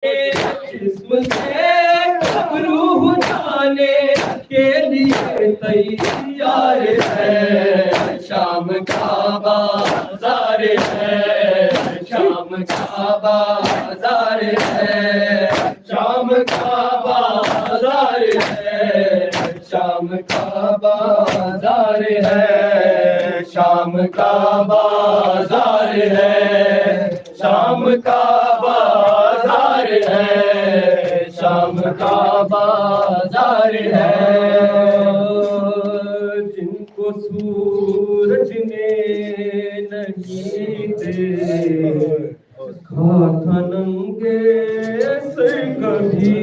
جسم سے روح جانے کے لیے تیار ہے، شام کا بازار ہے، شام کا بازار ہے، شام کا بازار ہے، شام کا بازار ہے، شام کا بازار ہے، شام کا بازار ہے، شام کا بازار ہے۔ جن کو سورج نے نہیں دیکھا تھا ننگے سر کبھی،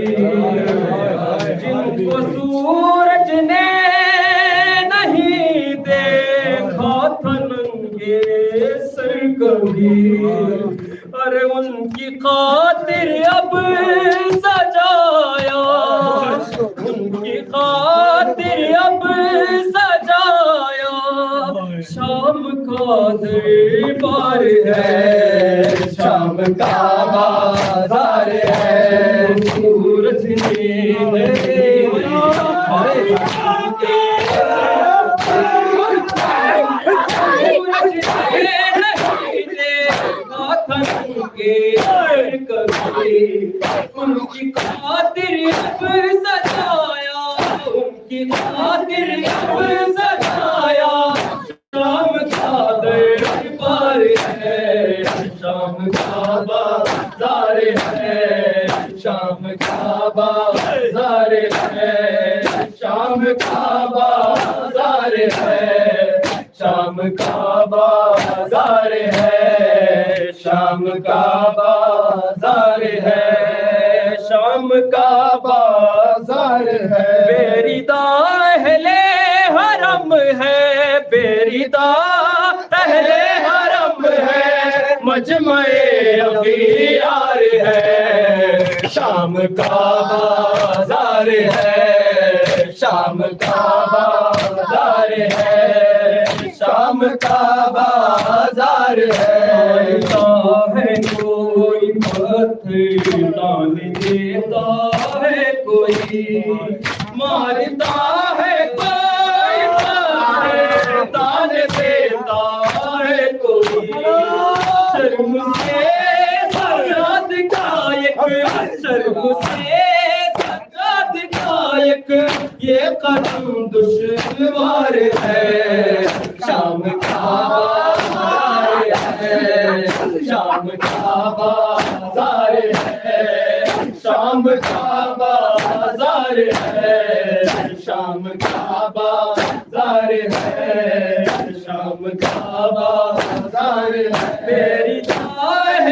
جن کو سورج نے نہیں دیکھا تھا ننگے سر کبھی، ارے ان کی خاطر اب سجایا، ان کی خاطر اب سجایا شام کا دربار ہے، شام کا بازار ہے، سورج نے ان کی خاطر اب سجایا، ان کی خاطر اب سجایا شام کا دربار ہے، شام کا بازار ہے، شام کا بازار ہے، شام کا بازار ہے، شام کا بازار ہے، شام کا بازار ہے، شام کا بازار ہے۔ بیریدا اہل حرم ہے، بیریدا اہل حرم ہے، مجمع اغیار ہے، شام کا بازار ہے، شام کا بازار ہے، شام کا بازار ہے۔ کوئی پتھر ڈال دیتا ہے، کوئی مارتا ہے، کوئی پتھر ڈال دیتا ہے، کوئی شرم سے سجاد کا ایک، شرم سے سجاد کا ایک یہ قدم دشوار ہے، شام کا بازار ہے، شام کا بازار ہے، شام کا بازار ہے، شام کا بازار ہے، شام کا بازار ہے۔ میری اہل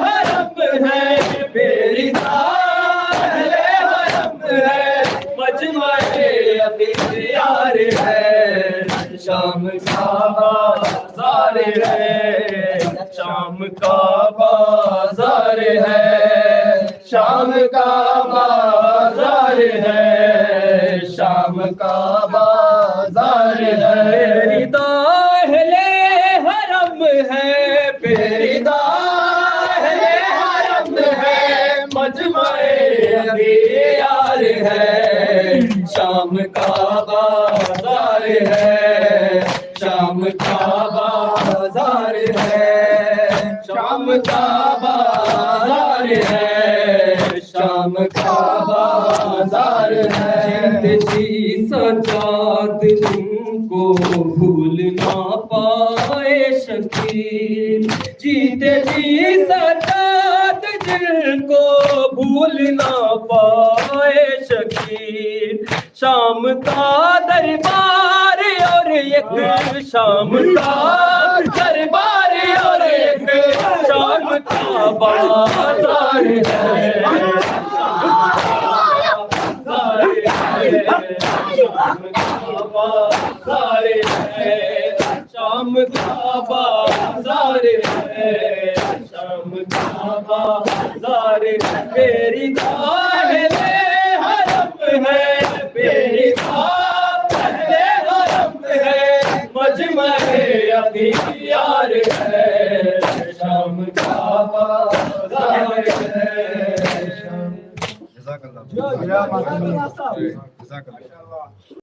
حرم ہے، میری اہل حرم ہے، مجمع اغیار ہے، شام کا بازار ہے، شام کا بازار ہے، شام کا بازار ہے، شام کا بازار ہے۔ بیریدا اہل حرم ہے، بیریدا اہل حرم ہے، مجمع اغیار ہے، شام کا بازار ہے، شام کا بازار ہے، شام کا بازار ہے، شام کا بازار ہے۔ جی سجاد جن کو بھول نہ پائے شکیل، جیتے جی سجاد جن کو بھول نہ پائے شکیل، شام کا دربار اور ایک، شام کا دربار اور ایک، شام کا بازار ہے، شام کا بازار ہے، شام کا بازار ہے۔ میری اہل حرم ہے، میری اہل حرم ہے، مجمع اغیار ہے، شام کا بازار ہے۔ جزاک اللہ جزاک اللہ صاحب. جزاک اللہ